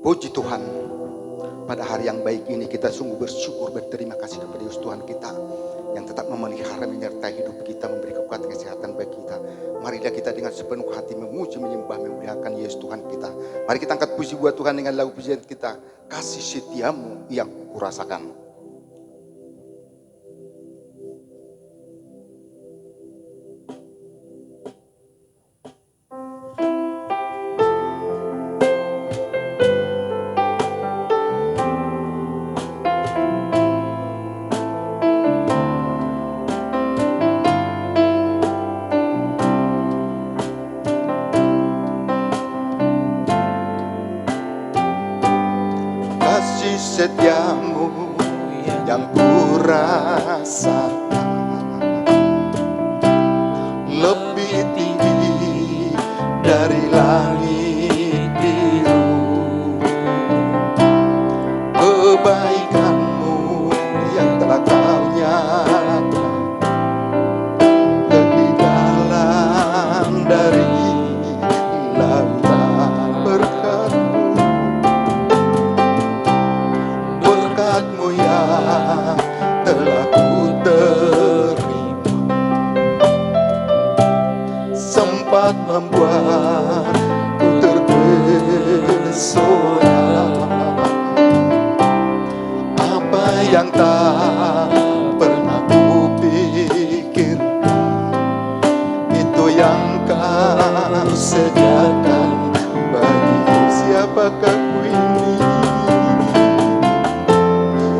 Puji Tuhan, pada hari yang baik ini kita sungguh bersyukur, berterima kasih kepada Yesus Tuhan kita yang tetap memelihara, menyertai hidup kita, memberi kekuatan kesehatan bagi kita. Marilah kita dengan sepenuh hati memuji, menyembah, memuliakan Yesus Tuhan kita. Mari kita angkat puji buat Tuhan dengan lagu pujian kita, kasih setiamu yang kurasakan. Kasih setiamu yang kurasakan lebih tinggi dari langit biru. Kebaikanmu yang telah kau nyatakan lebih dalam dari lautan. Berkatmu yang telah ku terima sempat membuatku terpesona. Apa yang tak pernah ku pikirkan, itu yang kau sediakan bagiku. Siapakah ku ini?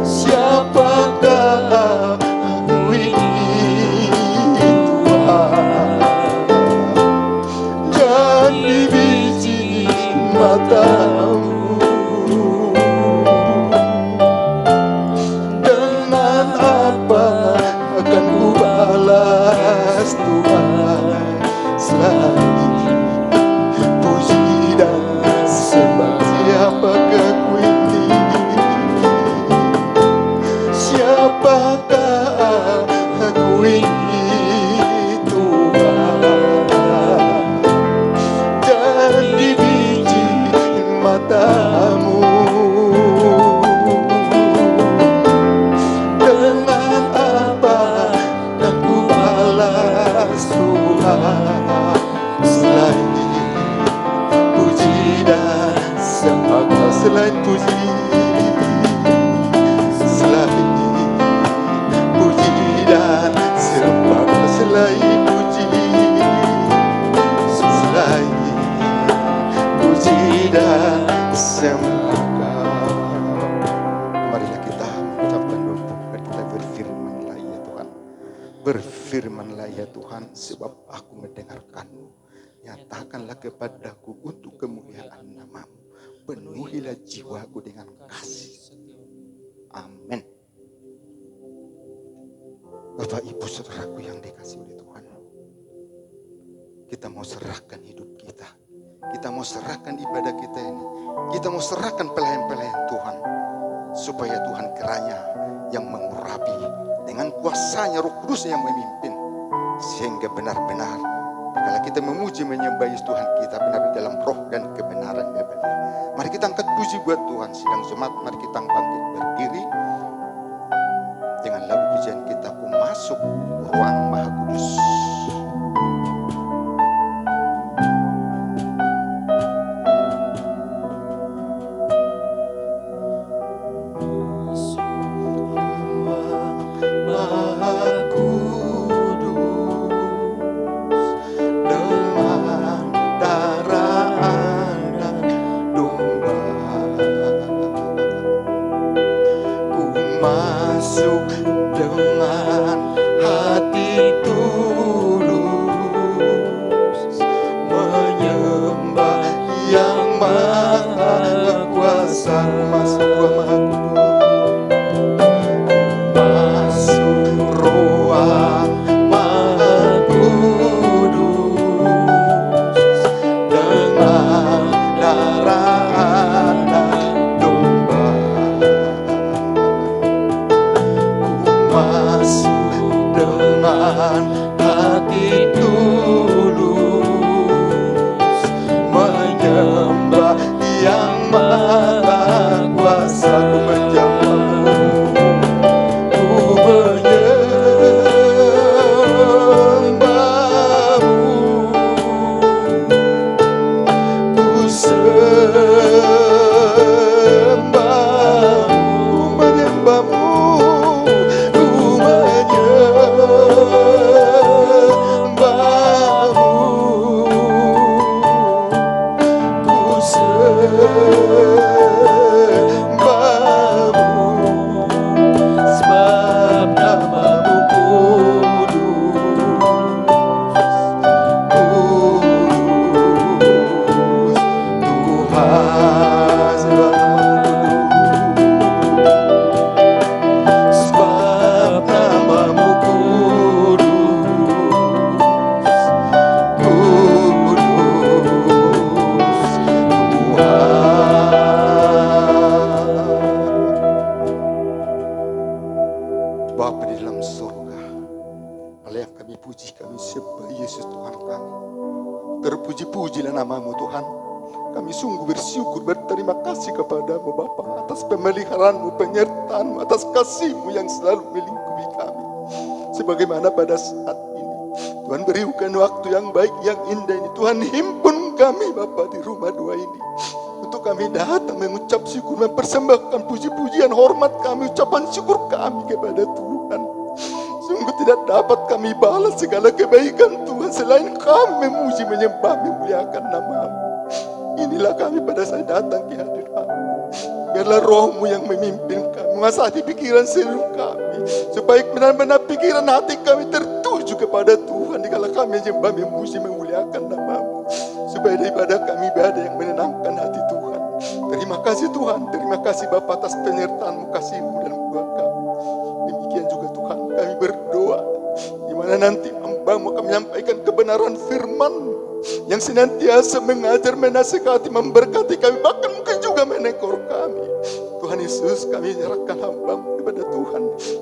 Siapakah aku ini, Tuhan? Jadi biji matamu. Dengan apa akan ku balas, Tuhan, selain puji dan sembah? Siapakah ku ini? Siapakah aku ini, Tuhan? Jadi biji matamu. Dengan apa dan ku balas, Tuhan, selain puji dan sembah? Selain puji, selain puji dan sembah, selain puji, selain puji dan sembah. Marilah kita mengucapkan doa, kita berfirmanlah ya Tuhan. Berfirmanlah ya Tuhan, sebab aku mendengarkan-Mu. Nyatakanlah kepadaku untuk kemuliaan nama-Mu. Penuhilah jiwaku dengan kasih. Amin. Bapak Ibu saudaraku yang dikasihi oleh Tuhan, kita mau serahkan hidup kita. Kita mau serahkan ibadah kita ini. Kita mau serahkan pelayan-pelayan Tuhan, supaya Tuhan kiranya yang mengurapi dengan kuasanya, Roh Kudus yang memimpin, sehingga benar-benar kalau kita memuji menyembah Yesus Tuhan kita benar di dalam roh dan kebenaran yang benar. Mari kita angkat puji buat Tuhan. Sidang jemaat, mari kita bangkit berdiri dengan lagu pujian kita, Ku Masuk Ruang Maha Kudus. Masuk dengan hati Terpuji-pujilah nama-Mu Tuhan. Kami sungguh bersyukur, berterima kasih kepada-Mu Bapa atas pemeliharaan-Mu, penyertaan-Mu, atas kasih-Mu yang selalu melingkupi kami. Sebagaimana pada saat ini Tuhan berikan waktu yang baik, yang indah ini. Tuhan himpun kami Bapa di rumah doa ini, untuk kami datang mengucap syukur, mempersembahkan puji-pujian, hormat kami, ucapan syukur kami kepada Tuhan. Sungguh tidak dapat kami balas segala kebaikan Tuhan selain kami memuji, menyembah, memuliakan nama-Mu. Inilah kami pada saat datang ke hadirat-Mu. Biarlah Roh-Mu yang memimpin kami, mengasah pikiran seluruh kami, supaya benar-benar pikiran hati kami tertuju kepada Tuhan dikala kami menyembah, memuji, memuliakan nama-Mu, supaya daripada kami ibadah yang menenangkan hati Tuhan. Terima kasih Tuhan, terima kasih Bapa atas penyertaan-Mu, kasih-Mu dalam doa kami. Demikian juga Tuhan, kami berdoa di mana nanti hamba-Mu akan menyampaikan kebenaran firman-Mu yang senantiasa mengajar, menasihati, memberkati kami, bahkan mungkin juga menegur kami. Tuhan Yesus, kami menyerahkan hamba-Mu kepada Tuhan.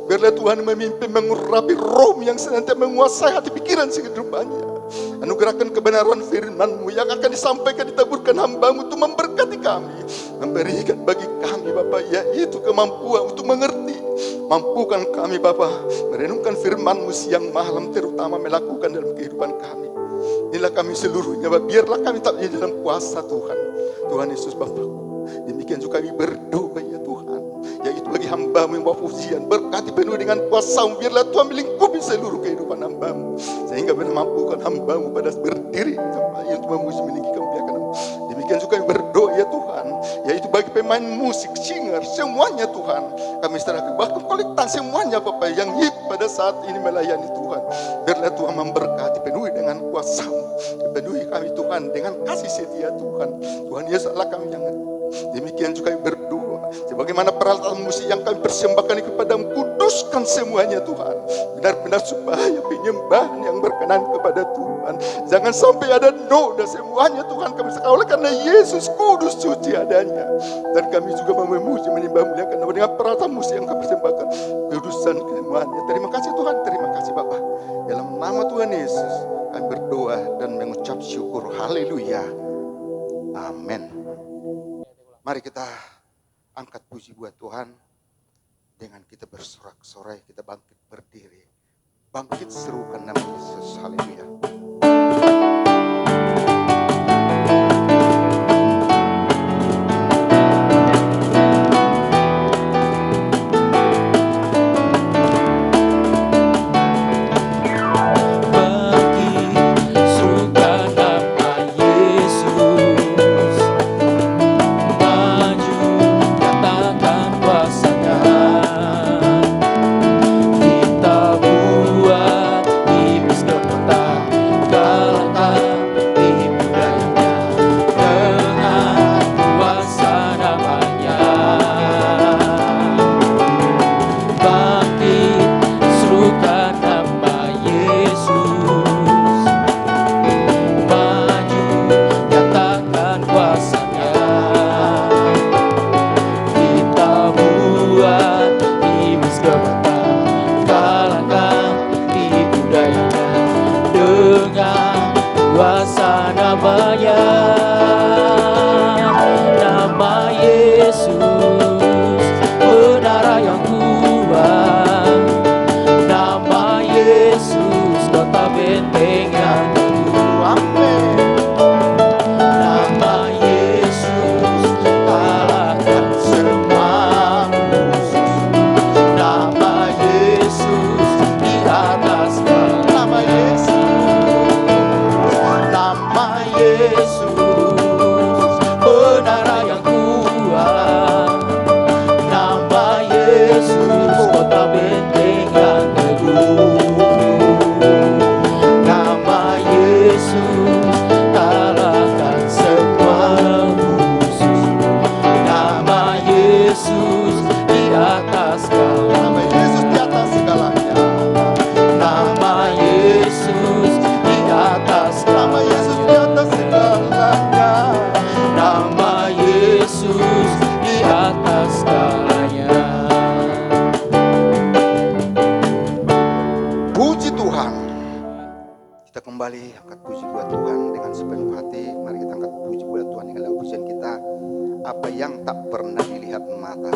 Biarlah Tuhan memimpin, mengurapi Roh-Mu yang senantiasa menguasai hati pikiran kehidupannya. Anugerahkan kebenaran firman-Mu yang akan disampaikan, ditaburkan hamba-Mu untuk memberkati kami, memberikan bagi kami Bapa, yaitu kemampuan untuk mengerti. Mampukan kami Bapa merenungkan firman-Mu siang malam, terutama melakukan dalam kehidupan kami. Inilah kami seluruhnya, biarlah kami tak di dalam kuasa Tuhan. Tuhan Yesus Bapa-Ku, demikian juga kami berdoa ya Tuhan, yaitu bagi hamba-Mu yang bawa pujian, berkati penuh dengan kuasa-Mu. Biarlah Tuhan melingkupi seluruh kehidupan hamba-Mu, sehingga benar mampukan hamba-Mu pada berdiri untuk memuji, meninggikan, memuliakan Nama. Demikian juga kami berdoa ya Tuhan, yaitu bagi pemain musik, singer, semuanya Tuhan, kami serahkan, bahkan kolektan semuanya Bapak yang hidup pada saat ini melayani Tuhan. Biarlah Tuhan memberkati, penuhi dengan kuasa-Mu, penuhi kami Tuhan dengan kasih setia Tuhan. Tuhan Yesus Allah kami yang demikian juga kami berdoa, sebagaimana peralatan musik yang kami persembahkan kepada-Mu, kuduskan semuanya Tuhan, benar-benar supaya penyembahan yang berkenan kepada Tuhan. Jangan sampai ada noda, semuanya Tuhan kami sekali, oleh karena Yesus kudus, suci adanya. Dan kami juga memuji, menyembah, muliakan nama dengan peralatan musik yang kami persembahkan, kudusan semuanya. Terima kasih Tuhan, terima kasih Bapa. Dalam nama Tuhan Yesus kami berdoa dan mengucap syukur. Haleluya. Amin. Mari kita angkat puji buat Tuhan. Dengan kita bersorak-sorai, kita bangkit berdiri. Bangkit serukan nama Yesus. Haleluya. Kembali angkat puji buat Tuhan dengan sepenuh apa yang tak pernah dilihat mata.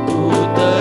Ku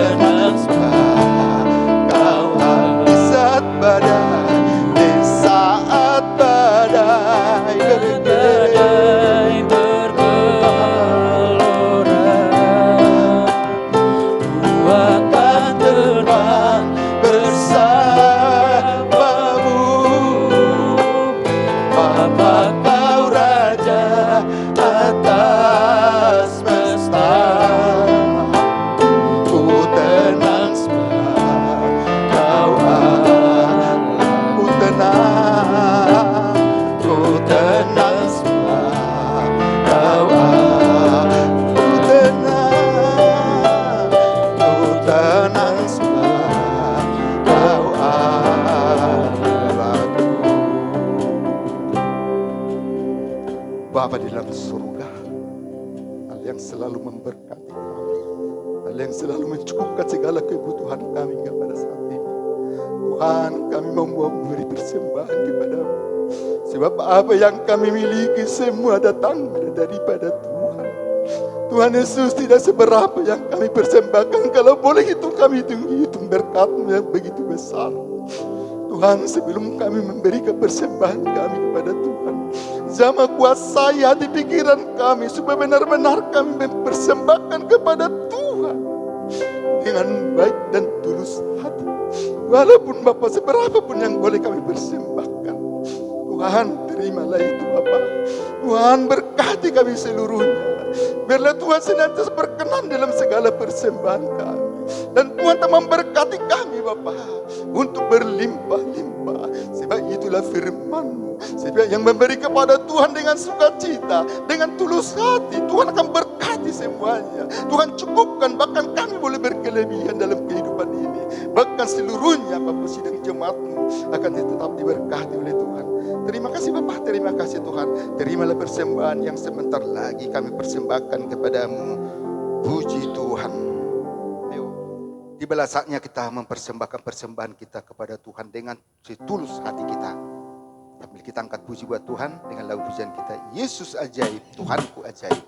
yang selalu memberkati kami, hal yang selalu mencukupkan segala kebutuhan kami pada saat ini. Tuhan, kami mau memberi persembahan kepadamu, sebab apa yang kami miliki semua datang daripada Tuhan. Tuhan Yesus, tidak seberapa yang kami persembahkan, kalau boleh hitung kami hitung berkat-Mu yang begitu besar. Tuhan, sebelum kami memberikan persembahan kami kepada Tuhan, jamah kuasai hati pikiran kami supaya benar-benar kami mempersembahkan kepada Tuhan dengan baik dan tulus hati. Walaupun Bapa seberapa pun yang boleh kami persembahkan, Tuhan terimalah itu Bapa. Tuhan berkati kami seluruhnya. Biarlah Tuhan senantiasa berkenan dalam segala persembahan kami. Dan Tuhan telah memberkati kami Bapa untuk berlimpah-limpah. Sebab itulah firman-Mu. Sebab yang memberi kepada Tuhan dengan sukacita, dengan tulus hati, Tuhan akan berkati semuanya. Tuhan cukupkan, bahkan kami boleh berkelebihan dalam kehidupan ini. Bahkan seluruhnya Bapa sidang jemaat-Mu akan tetap diberkati oleh Tuhan. Terima kasih Bapa, terima kasih Tuhan. Terimalah persembahan yang sebentar lagi kami persembahkan kepadamu. Puji Tuhan. Ayo, tibalah saatnya kita mempersembahkan persembahan kita kepada Tuhan dengan setulus hati kita. Sambil kita angkat puji buat Tuhan dengan lagu pujian kita, Yesus ajaib, Tuhanku ajaib.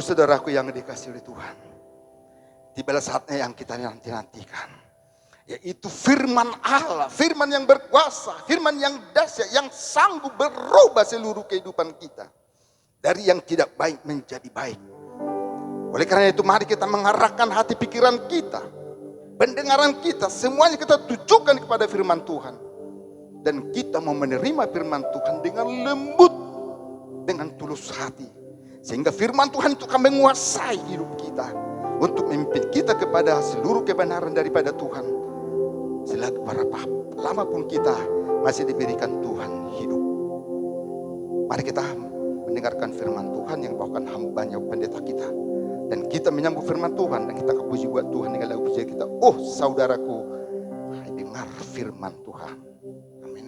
Saudaraku yang dikasihi oleh Tuhan, tibalah saatnya yang kita nanti-nantikan, yaitu firman Allah, firman yang berkuasa, firman yang dahsyat, yang sanggup berubah seluruh kehidupan kita dari yang tidak baik menjadi baik. Oleh karena itu, mari kita mengarahkan hati pikiran kita, pendengaran kita, semuanya kita tujukan kepada firman Tuhan, dan kita mau menerima firman Tuhan dengan lembut, dengan tulus hati. Sehingga firman Tuhan itu akan menguasai hidup kita untuk memimpin kita kepada seluruh kebenaran daripada Tuhan. Selagi berapa lama pun kita masih diberikan Tuhan hidup. Mari kita mendengarkan firman Tuhan yang bawakan hambanya pendeta kita. Dan kita menyambut firman Tuhan dan kita puji buat Tuhan dengan lagu pujian kita. Oh saudaraku, hai dengar firman Tuhan. Amin.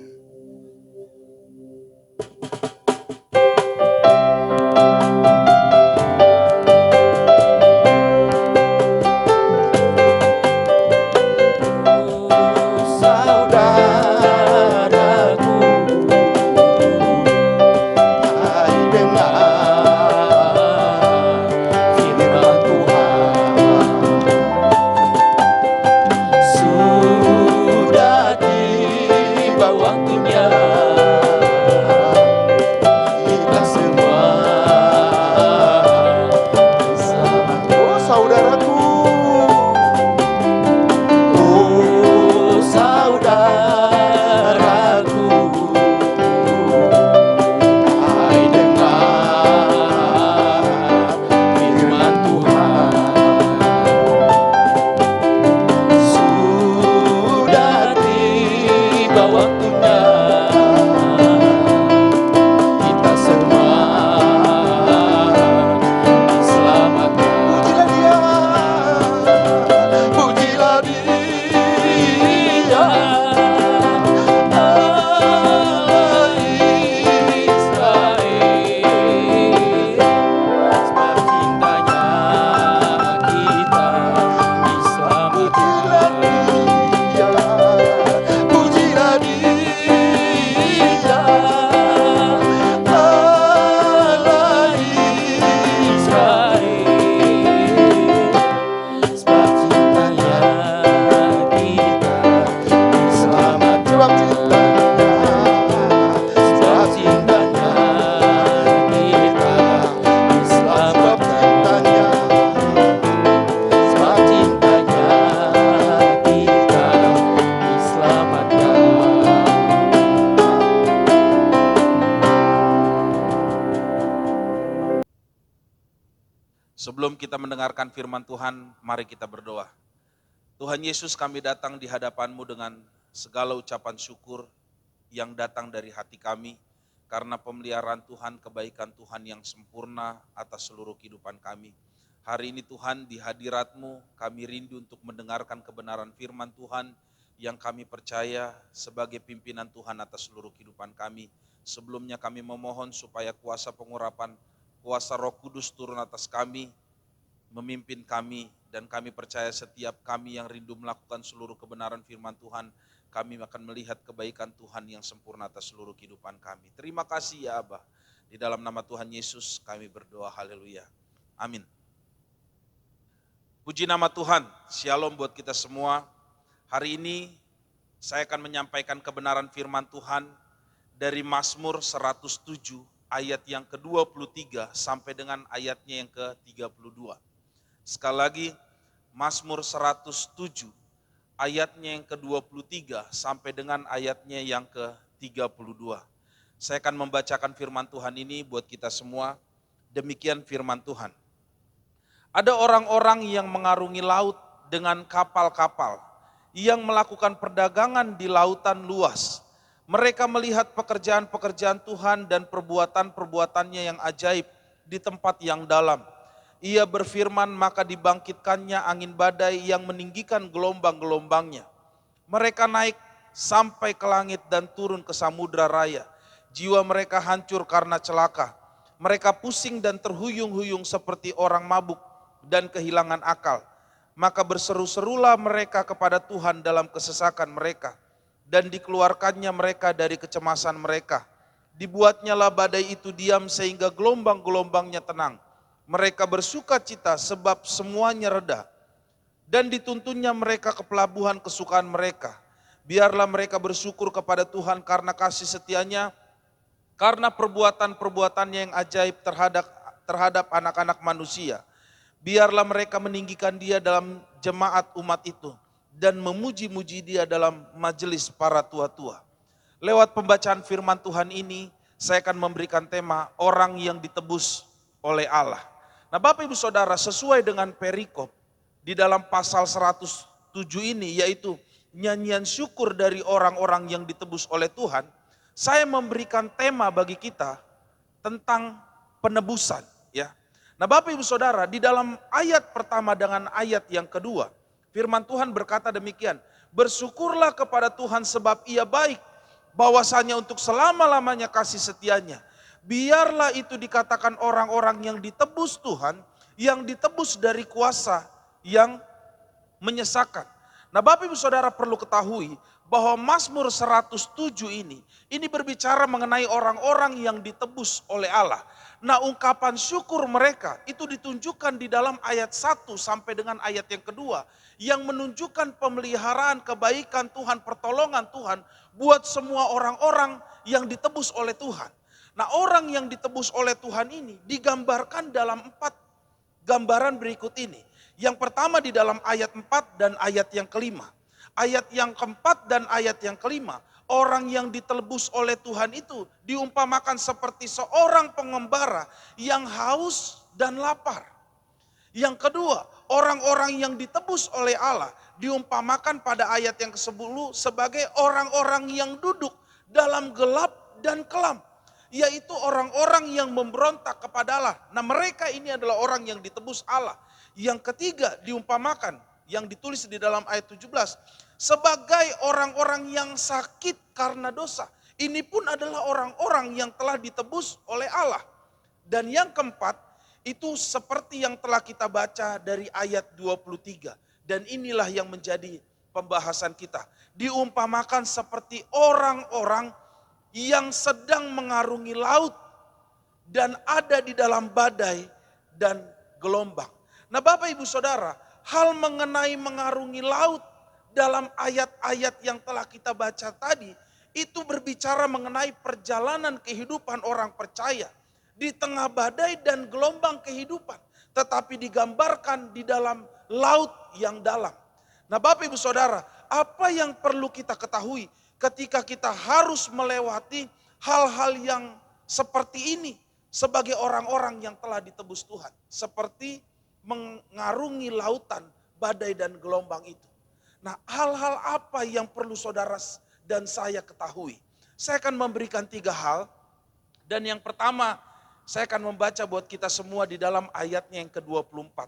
Sudah Sebelum kita mendengarkan firman Tuhan, mari kita berdoa. Tuhan Yesus, kami datang di hadapan-Mu dengan segala ucapan syukur yang datang dari hati kami, karena pemeliharaan Tuhan, kebaikan Tuhan yang sempurna atas seluruh kehidupan kami. Hari ini Tuhan, di hadirat-Mu kami rindu untuk mendengarkan kebenaran firman Tuhan yang kami percaya sebagai pimpinan Tuhan atas seluruh kehidupan kami. Sebelumnya kami memohon supaya kuasa pengurapan, kuasa Roh Kudus turun atas kami, memimpin kami, dan kami percaya setiap kami yang rindu melakukan seluruh kebenaran firman Tuhan, kami akan melihat kebaikan Tuhan yang sempurna atas seluruh kehidupan kami. Terima kasih ya Abah. Di dalam nama Tuhan Yesus kami berdoa, haleluya. Amin. Puji nama Tuhan, shalom buat kita semua. Hari ini saya akan menyampaikan kebenaran firman Tuhan dari Mazmur 107 ayat yang ke-23 sampai dengan ayatnya yang ke-32. Sekali lagi, Mazmur 107 ayatnya yang ke-23 sampai dengan ayatnya yang ke-32. Saya akan membacakan firman Tuhan ini buat kita semua. Demikian firman Tuhan. Ada orang-orang yang mengarungi laut dengan kapal-kapal, yang melakukan perdagangan di lautan luas. Mereka melihat pekerjaan-pekerjaan Tuhan dan perbuatan-perbuatannya yang ajaib di tempat yang dalam. Ia berfirman, maka dibangkitkannya angin badai yang meninggikan gelombang-gelombangnya. Mereka naik sampai ke langit dan turun ke samudra raya. Jiwa mereka hancur karena celaka. Mereka pusing dan terhuyung-huyung seperti orang mabuk dan kehilangan akal. Maka berseru-serulah mereka kepada Tuhan dalam kesesakan mereka, dan dikeluarkannya mereka dari kecemasan mereka. Dibuatnyalah badai itu diam sehingga gelombang-gelombangnya tenang. Mereka bersuka cita sebab semuanya reda, dan dituntunnya mereka ke pelabuhan kesukaan mereka. Biarlah mereka bersyukur kepada Tuhan karena kasih setianya, karena perbuatan-perbuatannya yang ajaib terhadap anak-anak manusia. Biarlah mereka meninggikan Dia dalam jemaat umat itu, dan memuji-muji Dia dalam majelis para tua-tua. Lewat pembacaan firman Tuhan ini, saya akan memberikan tema orang yang ditebus oleh Allah. Nah Bapak Ibu Saudara, sesuai dengan perikop di dalam pasal 107 ini, yaitu nyanyian syukur dari orang-orang yang ditebus oleh Tuhan, saya memberikan tema bagi kita tentang penebusan, ya. Nah Bapak Ibu Saudara, di dalam ayat pertama dengan ayat yang kedua, firman Tuhan berkata demikian, bersyukurlah kepada Tuhan sebab Ia baik, bahwasanya untuk selama-lamanya kasih setianya. Biarlah itu dikatakan orang-orang yang ditebus Tuhan, yang ditebus dari kuasa yang menyesakan. Nah Bapak Ibu Saudara perlu ketahui bahwa Mazmur 107 ini berbicara mengenai orang-orang yang ditebus oleh Allah. Nah ungkapan syukur mereka itu ditunjukkan di dalam ayat 1 sampai dengan ayat yang kedua, yang menunjukkan pemeliharaan, kebaikan Tuhan, pertolongan Tuhan buat semua orang-orang yang ditebus oleh Tuhan. Nah orang yang ditebus oleh Tuhan ini digambarkan dalam 4 gambaran berikut ini. Yang pertama di dalam ayat 4 dan ayat yang kelima. Ayat yang keempat dan ayat yang kelima, orang yang ditebus oleh Tuhan itu diumpamakan seperti seorang pengembara yang haus dan lapar. Yang kedua, orang-orang yang ditebus oleh Allah diumpamakan pada ayat yang ke-10 sebagai orang-orang yang duduk dalam gelap dan kelam, yaitu orang-orang yang memberontak kepada Allah. Nah mereka ini adalah orang yang ditebus Allah. Yang ketiga diumpamakan, yang ditulis di dalam ayat 17, sebagai orang-orang yang sakit karena dosa. Ini pun adalah orang-orang yang telah ditebus oleh Allah. Dan yang keempat, itu seperti yang telah kita baca dari ayat 23. Dan inilah yang menjadi pembahasan kita. Diumpamakan seperti orang-orang yang sedang mengarungi laut dan ada di dalam badai dan gelombang. Nah Bapak Ibu Saudara, hal mengenai mengarungi laut dalam ayat-ayat yang telah kita baca tadi, itu berbicara mengenai perjalanan kehidupan orang percaya di tengah badai dan gelombang kehidupan, tetapi digambarkan di dalam laut yang dalam. Nah Bapak Ibu Saudara, apa yang perlu kita ketahui ketika kita harus melewati hal-hal yang seperti ini sebagai orang-orang yang telah ditebus Tuhan. Seperti mengarungi lautan, badai dan gelombang itu. Nah, hal-hal apa yang perlu saudara dan saya ketahui? Saya akan memberikan 3 hal. Dan yang pertama, saya akan membaca buat kita semua di dalam ayatnya yang ke-24.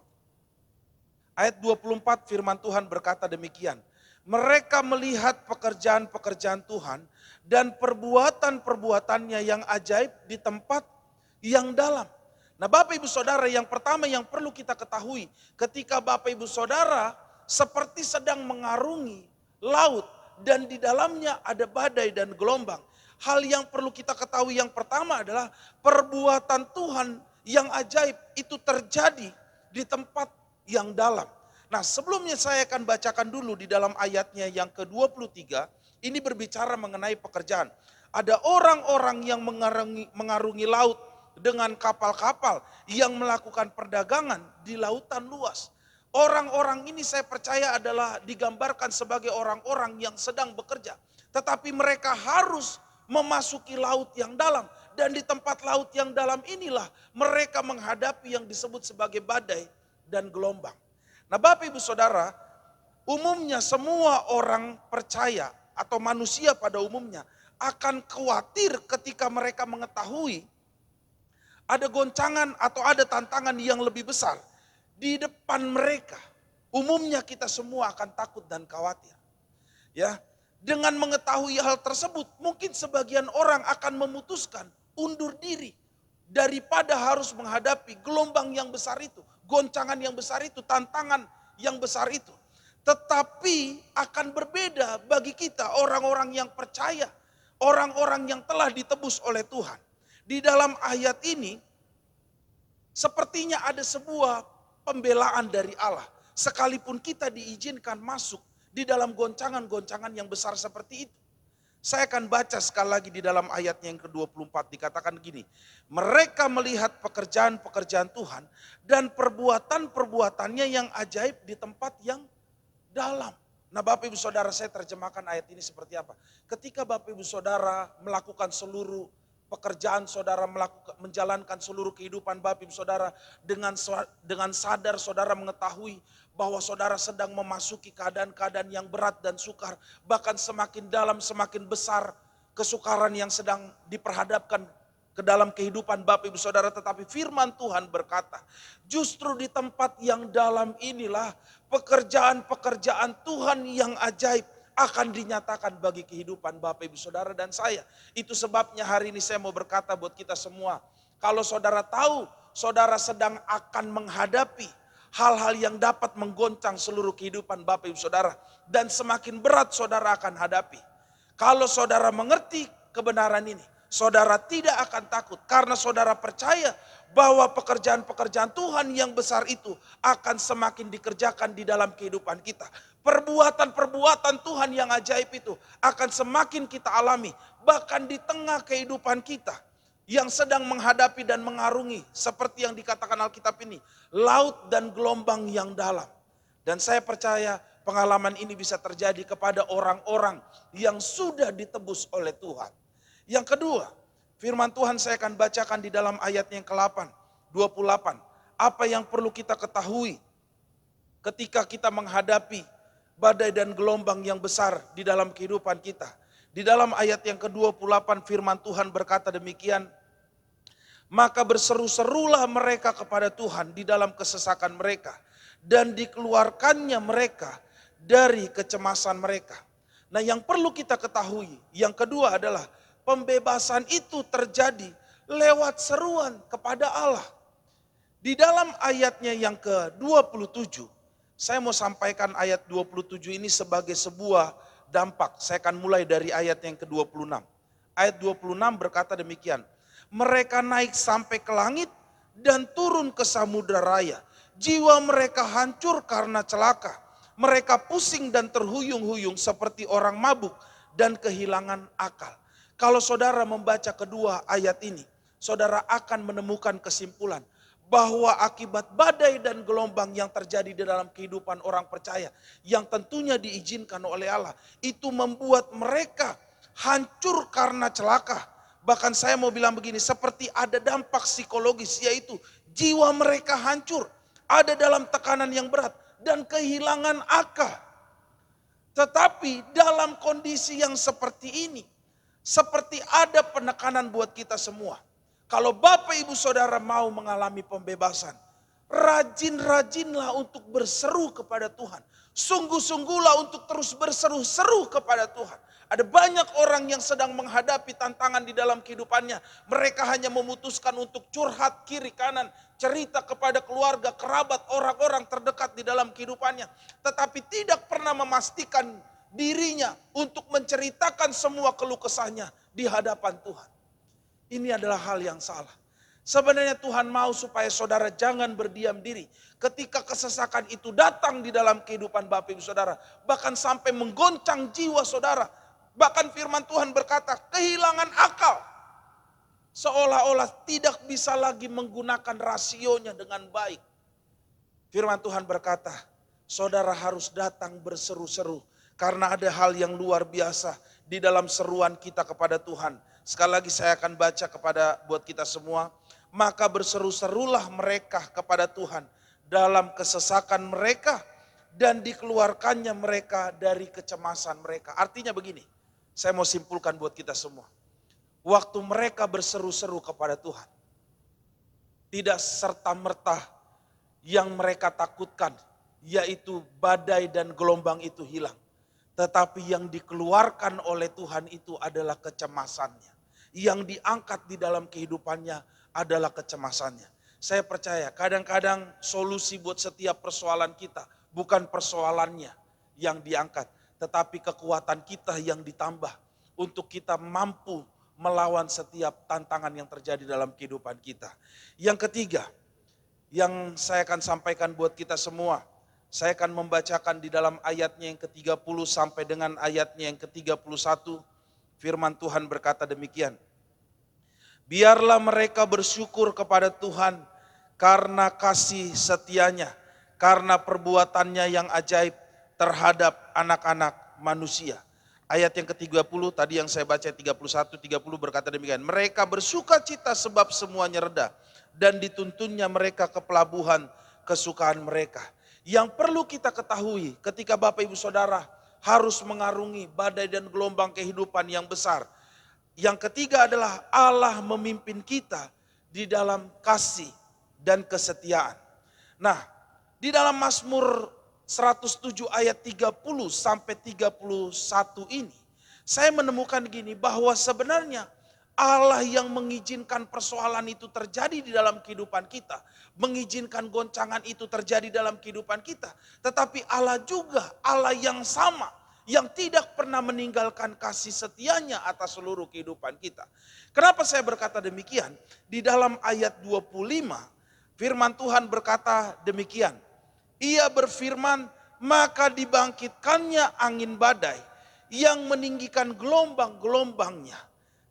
Ayat 24 firman Tuhan berkata demikian. Mereka melihat pekerjaan-pekerjaan Tuhan dan perbuatan-perbuatannya yang ajaib di tempat yang dalam. Nah, Bapak Ibu Saudara, yang pertama yang perlu kita ketahui, ketika Bapak Ibu Saudara seperti sedang mengarungi laut dan di dalamnya ada badai dan gelombang. Hal yang perlu kita ketahui yang pertama adalah perbuatan Tuhan yang ajaib itu terjadi di tempat yang dalam. Nah, sebelumnya saya akan bacakan dulu di dalam ayatnya yang ke-23, ini berbicara mengenai pekerjaan. Ada orang-orang yang mengarungi laut dengan kapal-kapal yang melakukan perdagangan di lautan luas. Orang-orang ini saya percaya adalah digambarkan sebagai orang-orang yang sedang bekerja. Tetapi mereka harus memasuki laut yang dalam. Dan di tempat laut yang dalam inilah mereka menghadapi yang disebut sebagai badai dan gelombang. Nah, Bapak Ibu Saudara, umumnya semua orang percaya atau manusia pada umumnya akan khawatir ketika mereka mengetahui ada goncangan atau ada tantangan yang lebih besar di depan mereka. Umumnya kita semua akan takut dan khawatir. Ya, dengan mengetahui hal tersebut, mungkin sebagian orang akan memutuskan undur diri daripada harus menghadapi gelombang yang besar itu, goncangan yang besar itu, tantangan yang besar itu. Tetapi akan berbeda bagi kita orang-orang yang percaya, orang-orang yang telah ditebus oleh Tuhan. Di dalam ayat ini sepertinya ada sebuah pembelaan dari Allah. Sekalipun kita diizinkan masuk di dalam goncangan-goncangan yang besar seperti itu. Saya akan baca sekali lagi di dalam ayatnya yang ke-24, dikatakan gini. Mereka melihat pekerjaan-pekerjaan Tuhan dan perbuatan-perbuatannya yang ajaib di tempat yang dalam. Nah, Bapak Ibu Saudara, saya terjemahkan ayat ini seperti apa. Ketika Bapak Ibu Saudara melakukan seluruh pekerjaan saudara, menjalankan seluruh kehidupan Bapak Ibu Saudara dengan sadar saudara mengetahui bahwa saudara sedang memasuki keadaan-keadaan yang berat dan sukar, bahkan semakin dalam semakin besar kesukaran yang sedang diperhadapkan ke dalam kehidupan Bapak Ibu Saudara. Tetapi firman Tuhan berkata, justru di tempat yang dalam inilah pekerjaan-pekerjaan Tuhan yang ajaib akan dinyatakan bagi kehidupan Bapak Ibu Saudara dan saya. Itu sebabnya hari ini saya mau berkata buat kita semua. Kalau saudara tahu, saudara sedang akan menghadapi hal-hal yang dapat menggoncang seluruh kehidupan Bapak Ibu Saudara. Dan semakin berat saudara akan hadapi. Kalau saudara mengerti kebenaran ini, saudara tidak akan takut. Karena saudara percaya bahwa pekerjaan-pekerjaan Tuhan yang besar itu akan semakin dikerjakan di dalam kehidupan kita. Perbuatan-perbuatan Tuhan yang ajaib itu akan semakin kita alami. Bahkan di tengah kehidupan kita yang sedang menghadapi dan mengarungi. Seperti yang dikatakan Alkitab ini. Laut dan gelombang yang dalam. Dan saya percaya pengalaman ini bisa terjadi kepada orang-orang yang sudah ditebus oleh Tuhan. Yang kedua, firman Tuhan saya akan bacakan di dalam ayat yang ke-8, 28. Apa yang perlu kita ketahui ketika kita menghadapi badai dan gelombang yang besar di dalam kehidupan kita. Di dalam ayat yang ke-28 firman Tuhan berkata demikian. Maka berseru-serulah mereka kepada Tuhan di dalam kesesakan mereka. Dan dikeluarkannya mereka dari kecemasan mereka. Nah, yang perlu kita ketahui, yang kedua adalah pembebasan itu terjadi lewat seruan kepada Allah. Di dalam ayatnya yang ke-27, saya mau sampaikan ayat 27 ini sebagai sebuah dampak. Saya akan mulai dari ayat yang ke-26. Ayat 26 berkata demikian. Mereka naik sampai ke langit dan turun ke samudra raya. Jiwa mereka hancur karena celaka. Mereka pusing dan terhuyung-huyung seperti orang mabuk dan kehilangan akal. Kalau saudara membaca kedua ayat ini, saudara akan menemukan kesimpulan bahwa akibat badai dan gelombang yang terjadi di dalam kehidupan orang percaya, yang tentunya diizinkan oleh Allah, itu membuat mereka hancur karena celaka. Bahkan saya mau bilang begini, seperti ada dampak psikologis, yaitu jiwa mereka hancur. ada dalam tekanan yang berat dan kehilangan akal. Tetapi dalam kondisi yang seperti ini, seperti ada penekanan buat kita semua. Kalau Bapak Ibu Saudara mau mengalami pembebasan, rajin-rajinlah untuk berseru kepada Tuhan. Sungguh-sungguhlah untuk terus berseru-seru kepada Tuhan. Ada banyak orang yang sedang menghadapi tantangan di dalam kehidupannya. Mereka hanya memutuskan untuk curhat kiri kanan, cerita kepada keluarga, kerabat, orang-orang terdekat di dalam kehidupannya. Tetapi tidak pernah memastikan dirinya untuk menceritakan semua keluh kesahnya di hadapan Tuhan. Ini adalah hal yang salah. Sebenarnya Tuhan mau supaya saudara jangan berdiam diri. Ketika kesesakan itu datang di dalam kehidupan Bapak Ibu Saudara, bahkan sampai menggoncang jiwa saudara. Bahkan firman Tuhan berkata, kehilangan akal. Seolah-olah tidak bisa lagi menggunakan rasionya dengan baik. Firman Tuhan berkata, saudara harus datang berseru-seru. Karena ada hal yang luar biasa di dalam seruan kita kepada Tuhan. Sekali lagi saya akan baca buat kita semua. Maka berseru-serulah mereka kepada Tuhan dalam kesesakan mereka dan dikeluarkannya mereka dari kecemasan mereka. Artinya begini, saya mau simpulkan buat kita semua. Waktu mereka berseru-seru kepada Tuhan, tidak serta-merta yang mereka takutkan, yaitu badai dan gelombang itu hilang. Tetapi yang dikeluarkan oleh Tuhan itu adalah kecemasannya. Yang diangkat di dalam kehidupannya adalah kecemasannya. Saya percaya kadang-kadang solusi buat setiap persoalan kita bukan persoalannya yang diangkat, tetapi kekuatan kita yang ditambah untuk kita mampu melawan setiap tantangan yang terjadi dalam kehidupan kita. Yang ketiga, yang saya akan sampaikan buat kita semua, saya akan membacakan di dalam ayatnya yang ke-30 sampai dengan ayatnya yang ke-31. Firman Tuhan berkata demikian. Biarlah mereka bersyukur kepada Tuhan karena kasih setianya, karena perbuatannya yang ajaib terhadap anak-anak manusia. Ayat yang ke-30 tadi yang saya baca 31, 30 berkata demikian. Mereka bersuka cita sebab semuanya reda dan dituntunnya mereka ke pelabuhan kesukaan mereka. Yang perlu kita ketahui ketika Bapak Ibu Saudara harus mengarungi badai dan gelombang kehidupan yang besar. Yang ketiga adalah Allah memimpin kita di dalam kasih dan kesetiaan. Nah, di dalam Mazmur 107 ayat 30 sampai 31 ini, saya menemukan gini bahwa sebenarnya Allah yang mengizinkan persoalan itu terjadi di dalam kehidupan kita, mengizinkan goncangan itu terjadi dalam kehidupan kita, tetapi Allah juga Allah yang sama, yang tidak pernah meninggalkan kasih setianya atas seluruh kehidupan kita. Kenapa saya berkata demikian? Di dalam ayat 25, firman Tuhan berkata demikian. Ia berfirman, maka dibangkitkannya angin badai yang meninggikan gelombang-gelombangnya.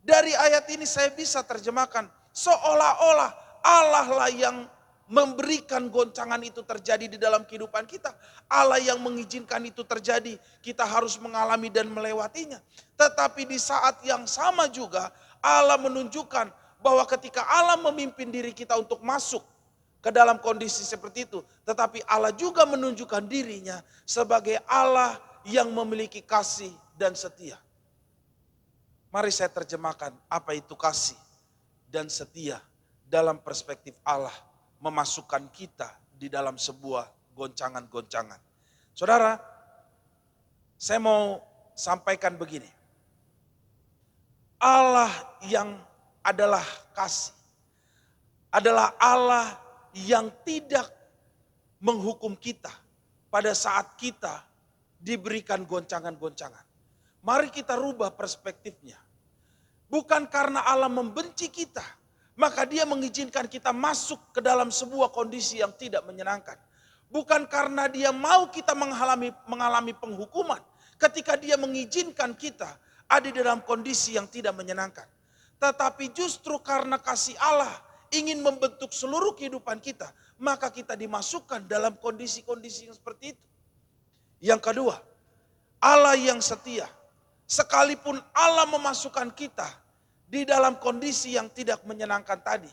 Dari ayat ini saya bisa terjemahkan, seolah-olah Allah lah yang memberikan goncangan itu terjadi di dalam kehidupan kita. Allah yang mengizinkan itu terjadi, kita harus mengalami dan melewatinya. Tetapi di saat yang sama juga Allah menunjukkan bahwa ketika Allah memimpin diri kita untuk masuk ke dalam kondisi seperti itu, tetapi Allah juga menunjukkan dirinya sebagai Allah yang memiliki kasih dan setia. Mari saya terjemahkan apa itu kasih dan setia dalam perspektif Allah memasukkan kita di dalam sebuah goncangan-goncangan. Saudara, saya mau sampaikan begini. Allah yang adalah kasih, adalah Allah yang tidak menghukum kita pada saat kita diberikan goncangan-goncangan. Mari kita rubah perspektifnya. Bukan karena Allah membenci kita, maka dia mengizinkan kita masuk ke dalam sebuah kondisi yang tidak menyenangkan. Bukan karena dia mau kita mengalami penghukuman, ketika dia mengizinkan kita ada di dalam kondisi yang tidak menyenangkan. Tetapi justru karena kasih Allah ingin membentuk seluruh kehidupan kita, maka kita dimasukkan dalam kondisi-kondisi yang seperti itu. Yang kedua, Allah yang setia. Sekalipun Allah memasukkan kita di dalam kondisi yang tidak menyenangkan tadi,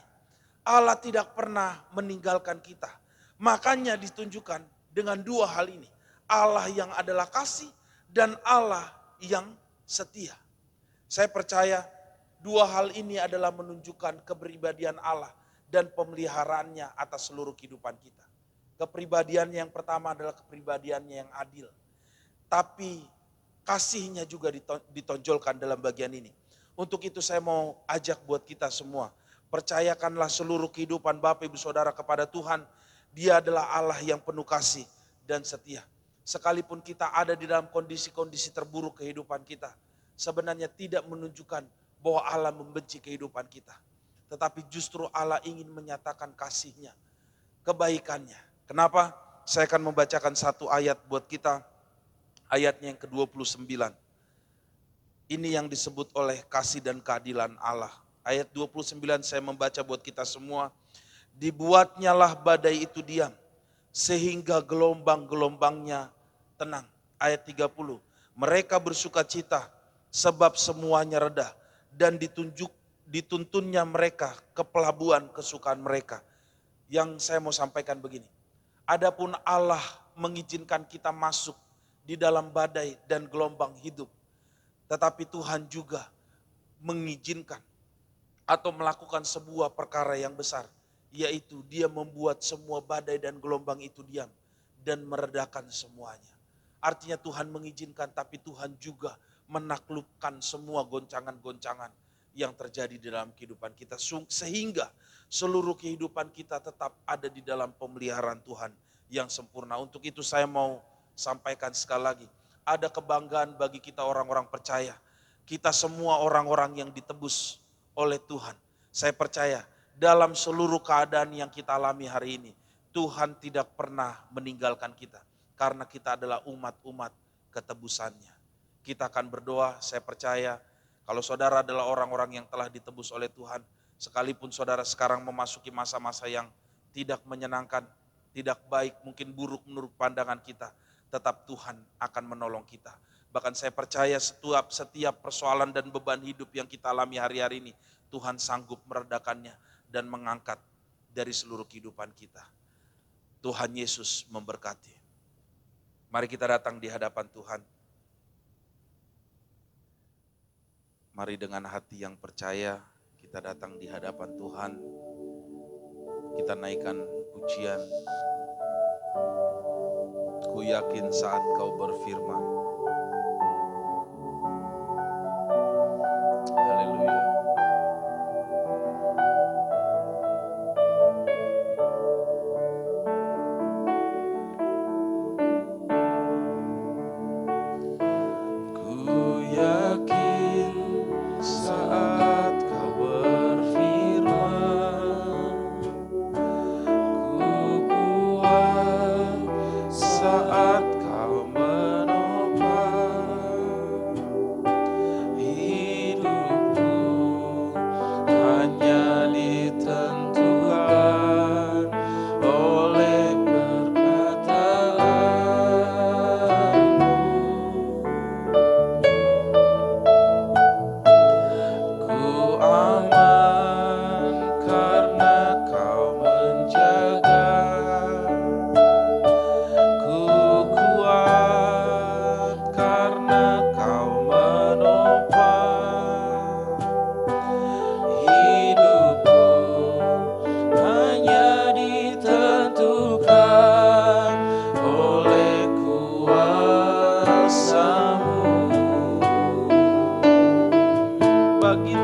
Allah tidak pernah meninggalkan kita. Makanya ditunjukkan dengan dua hal ini. Allah yang adalah kasih dan Allah yang setia. Saya percaya dua hal ini adalah menunjukkan kepribadian Allah dan pemeliharaannya atas seluruh kehidupan kita. Kepribadiannya yang pertama adalah kepribadiannya yang adil. Tapi kasihnya juga ditonjolkan dalam bagian ini. Untuk itu saya mau ajak buat kita semua. Percayakanlah seluruh kehidupan Bapak Ibu Saudara kepada Tuhan. Dia adalah Allah yang penuh kasih dan setia. Sekalipun kita ada di dalam kondisi-kondisi terburuk kehidupan kita. Sebenarnya tidak menunjukkan bahwa Allah membenci kehidupan kita. Tetapi justru Allah ingin menyatakan kasihnya, kebaikannya. Kenapa? Saya akan membacakan satu ayat buat kita. Ayatnya yang ke-29. Ini yang disebut oleh kasih dan keadilan Allah. Ayat 29 saya membaca buat kita semua. Dibuatnyalah badai itu diam, sehingga gelombang-gelombangnya tenang. Ayat 30. Mereka bersuka cita, sebab semuanya reda. Dan dituntunnya mereka ke pelabuhan kesukaan mereka. Yang saya mau sampaikan begini. Adapun Allah mengizinkan kita masuk di dalam badai dan gelombang hidup. Tetapi Tuhan juga mengizinkan atau melakukan sebuah perkara yang besar. Yaitu dia membuat semua badai dan gelombang itu diam dan meredakan semuanya. Artinya Tuhan mengizinkan tapi Tuhan juga menaklukkan semua goncangan-goncangan yang terjadi di dalam kehidupan kita. Sehingga seluruh kehidupan kita tetap ada di dalam pemeliharaan Tuhan yang sempurna. Untuk itu saya mau sampaikan sekali lagi. Ada kebanggaan bagi kita orang-orang percaya. Kita semua orang-orang yang ditebus oleh Tuhan. Saya percaya dalam seluruh keadaan yang kita alami hari ini. Tuhan tidak pernah meninggalkan kita. Karena kita adalah umat-umat ketebusannya. Kita akan berdoa, saya percaya. Kalau saudara adalah orang-orang yang telah ditebus oleh Tuhan. Sekalipun saudara sekarang memasuki masa-masa yang tidak menyenangkan, tidak baik, mungkin buruk menurut pandangan kita. Tetap Tuhan akan menolong kita. Bahkan saya percaya setiap persoalan dan beban hidup yang kita alami hari-hari ini, Tuhan sanggup meredakannya dan mengangkat dari seluruh kehidupan kita. Tuhan Yesus memberkati. Mari kita datang di hadapan Tuhan. Mari dengan hati yang percaya kita datang di hadapan Tuhan. Kita naikkan pujian. Ku yakin saat kau berfirman. Haleluya. Ku yakin saat kau berfirman. Ku kuat saat kau menopang hidupku, hanya ditentukan oleh perkataanmu. Ku aman karena kau menjaga. Ku kuat karena kau menopang hidupku, hanya ditentukan oleh kuasa-Mu. Bagi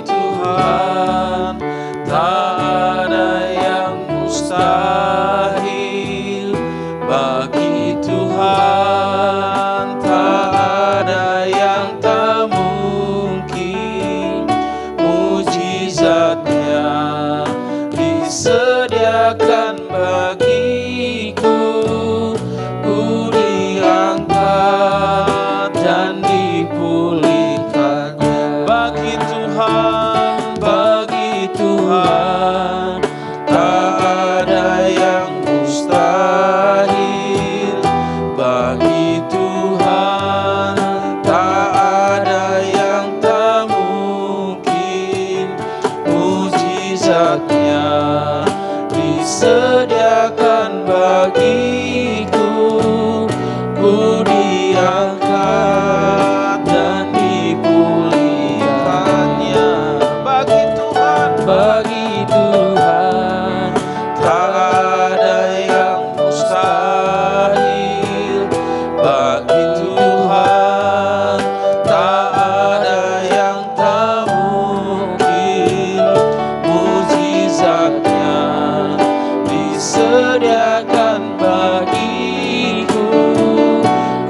Tuhan tak ada yang mustahil. Bagi Tuhan tak ada yang tak mungkin. Mujizatnya disediakan bagiku. Ku diangkat dan dipulihkan. Bagi Tuhan tak ada yang mustahil. Bagi Tuhan tak ada yang tak mungkin. Mujizatnya disediakan bagiku. Ku diangkat dan dipulihkannya. Bagi Tuhan, Bagi Tuhan tak ada yang mustahil. Bagi Tuhan tak ada yang tak mungkin. Mujizatnya disediakan bagiku.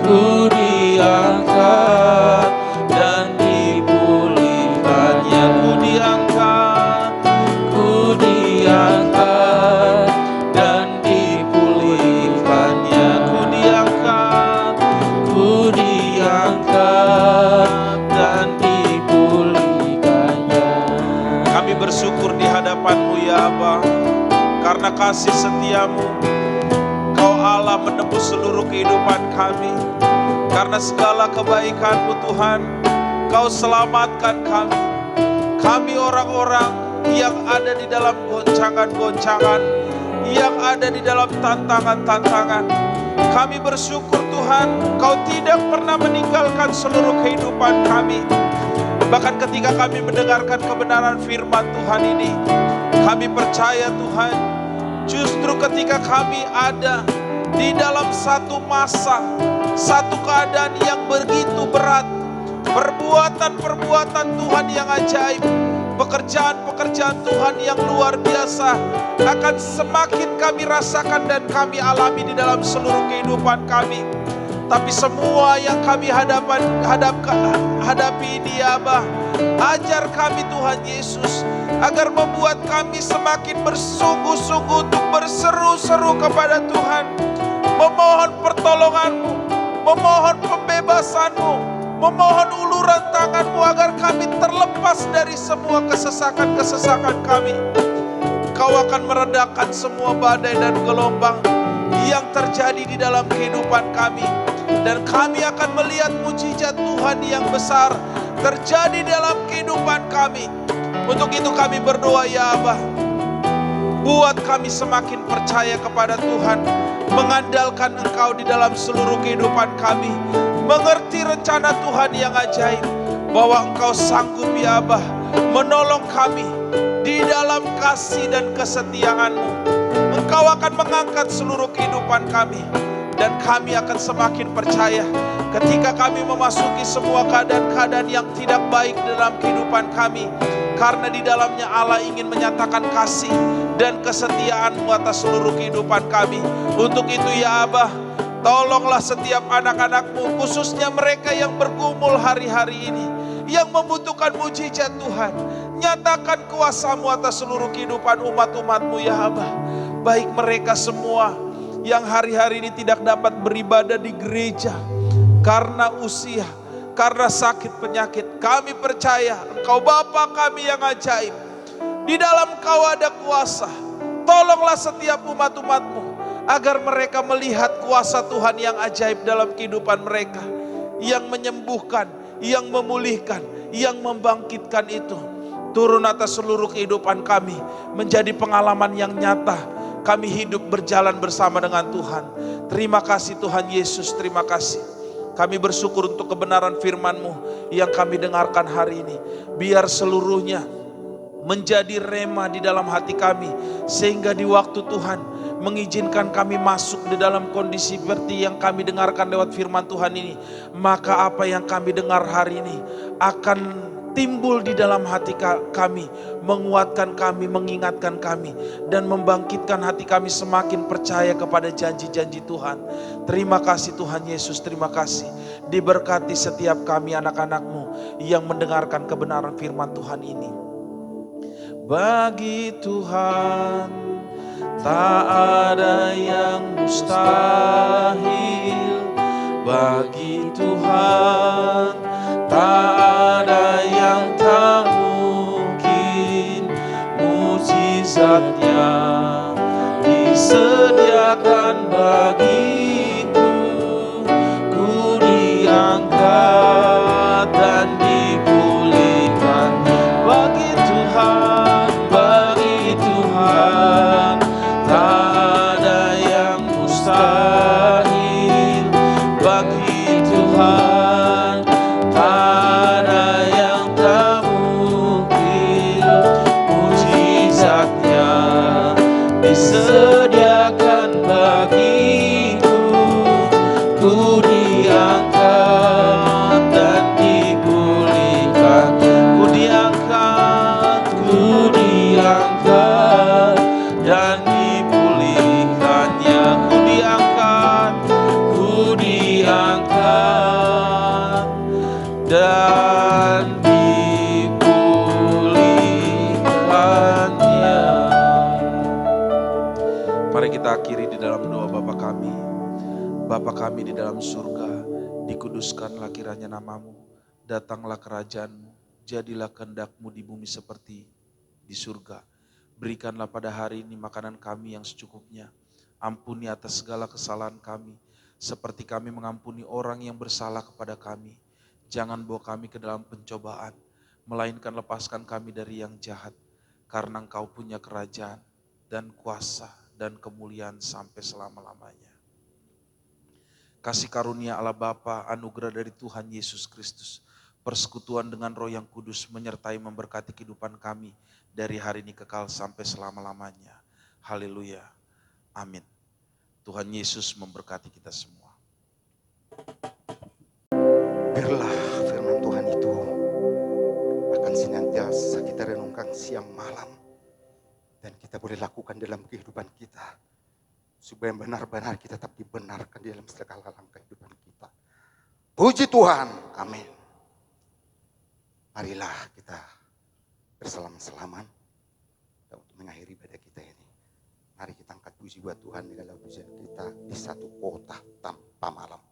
Ku diangkat dan dipulihkannya. ku diangkat, Ku diangkat dan dipulihkannya. ku diangkat, Ku diangkat dan dipulihkannya. Kami bersyukur di hadapan-Mu ya Aba, karena kasih setiamu, Kau Allah menembus seluruh kehidupan kami. Karena segala kebaikan-Mu Tuhan, Kau selamatkan kami. Kami orang-orang yang ada di dalam goncangan-goncangan, yang ada di dalam tantangan-tantangan. Kami bersyukur Tuhan, Kau tidak pernah meninggalkan seluruh kehidupan kami. Bahkan ketika kami mendengarkan kebenaran firman Tuhan ini, kami percaya Tuhan, justru ketika kami ada di dalam satu masa, satu keadaan yang begitu berat, perbuatan-perbuatan Tuhan yang ajaib, pekerjaan-pekerjaan Tuhan yang luar biasa akan semakin kami rasakan dan kami alami di dalam seluruh kehidupan kami. Tapi semua yang kami hadapi ini ya Aba, ajar kami Tuhan Yesus, agar membuat kami semakin bersungguh-sungguh untuk berseru-seru kepada Tuhan, memohon pertolongan-Mu, memohon pembebasan-Mu, memohon uluran tangan-Mu agar kami terlepas dari semua kesesakan-kesesakan kami. Kau akan meredakan semua badai dan gelombang yang terjadi di dalam kehidupan kami. Dan kami akan melihat mujizat Tuhan yang besar terjadi dalam kehidupan kami. Untuk itu kami berdoa ya Aba, buat kami semakin percaya kepada Tuhan, mengandalkan Engkau di dalam seluruh kehidupan kami, mengerti rencana Tuhan yang ajaib, bahwa Engkau sanggup ya Aba menolong kami di dalam kasih dan kesetiaan-Mu. Engkau akan mengangkat seluruh kehidupan kami. Dan kami akan semakin percaya ketika kami memasuki semua keadaan-keadaan yang tidak baik dalam kehidupan kami. Karena di dalamnya Allah ingin menyatakan kasih dan kesetiaan-Mu atas seluruh kehidupan kami. Untuk itu ya Abah, tolonglah setiap anak-anak-Mu, khususnya mereka yang bergumul hari-hari ini, yang membutuhkan mujizat Tuhan. Nyatakan kuasa-Mu atas seluruh kehidupan umat-umat-Mu ya Abah. Baik mereka semua yang hari-hari ini tidak dapat beribadah di gereja karena usia, karena sakit penyakit. Kami percaya Engkau Bapa kami yang ajaib. Di dalam Engkau ada kuasa. Tolonglah setiap umat-umat-Mu agar mereka melihat kuasa Tuhan yang ajaib dalam kehidupan mereka, yang menyembuhkan, yang memulihkan, yang membangkitkan itu turun atas seluruh kehidupan kami, menjadi pengalaman yang nyata. Kami hidup berjalan bersama dengan Tuhan. Terima kasih Tuhan Yesus, terima kasih. Kami bersyukur untuk kebenaran firman-Mu yang kami dengarkan hari ini. Biar seluruhnya menjadi rema di dalam hati kami, sehingga di waktu Tuhan mengizinkan kami masuk di dalam kondisi seperti yang kami dengarkan lewat firman Tuhan ini, maka apa yang kami dengar hari ini akan timbul di dalam hati kami, menguatkan kami, mengingatkan kami, dan membangkitkan hati kami semakin percaya kepada janji-janji Tuhan. Terima kasih Tuhan Yesus, terima kasih. Diberkati setiap kami anak-anak-Mu yang mendengarkan kebenaran firman Tuhan ini. Bagi Tuhan tak ada yang mustahil. Bagi Tuhan tak ada yang tak mungkin. Mujizatnya disediakan bagiku. Ku diangkat dan dipulihkan. Bagi Tuhan tak Bapa kami di dalam surga, dikuduskanlah kiranya namamu, datanglah kerajaanmu, jadilah kehendak-Mu di bumi seperti di surga. Berikanlah pada hari ini makanan kami yang secukupnya. Ampuni atas segala kesalahan kami, seperti kami mengampuni orang yang bersalah kepada kami. Jangan bawa kami ke dalam pencobaan, melainkan lepaskan kami dari yang jahat. Karena Engkau punya kerajaan dan kuasa dan kemuliaan sampai selama-lamanya. Kasih karunia Allah Bapa, anugerah dari Tuhan Yesus Kristus, persekutuan dengan Roh yang Kudus menyertai memberkati kehidupan kami dari hari ini kekal sampai selama-lamanya. Haleluya. Amin. Tuhan Yesus memberkati kita semua. Biarlah firman Tuhan itu akan senantiasa kita renungkan siang malam. Dan kita boleh lakukan dalam kehidupan kita. Supaya benar-benar kita tetap dibenarkan di dalam segala langkah kehidupan kita. Puji Tuhan. Amin. Marilah kita bersalam-salaman. Dan untuk mengakhiri ibadah kita ini. Mari kita angkat puji buat Tuhan di dalam pujian kita di satu kota tanpa malam.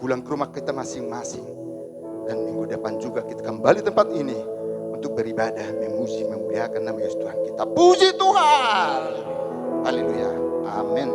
pulang ke rumah kita masing-masing. Dan minggu depan juga kita kembali tempat ini untuk beribadah, memuji, memuliakan nama Yesus Tuhan kita. Puji Tuhan. Haleluya. Amin.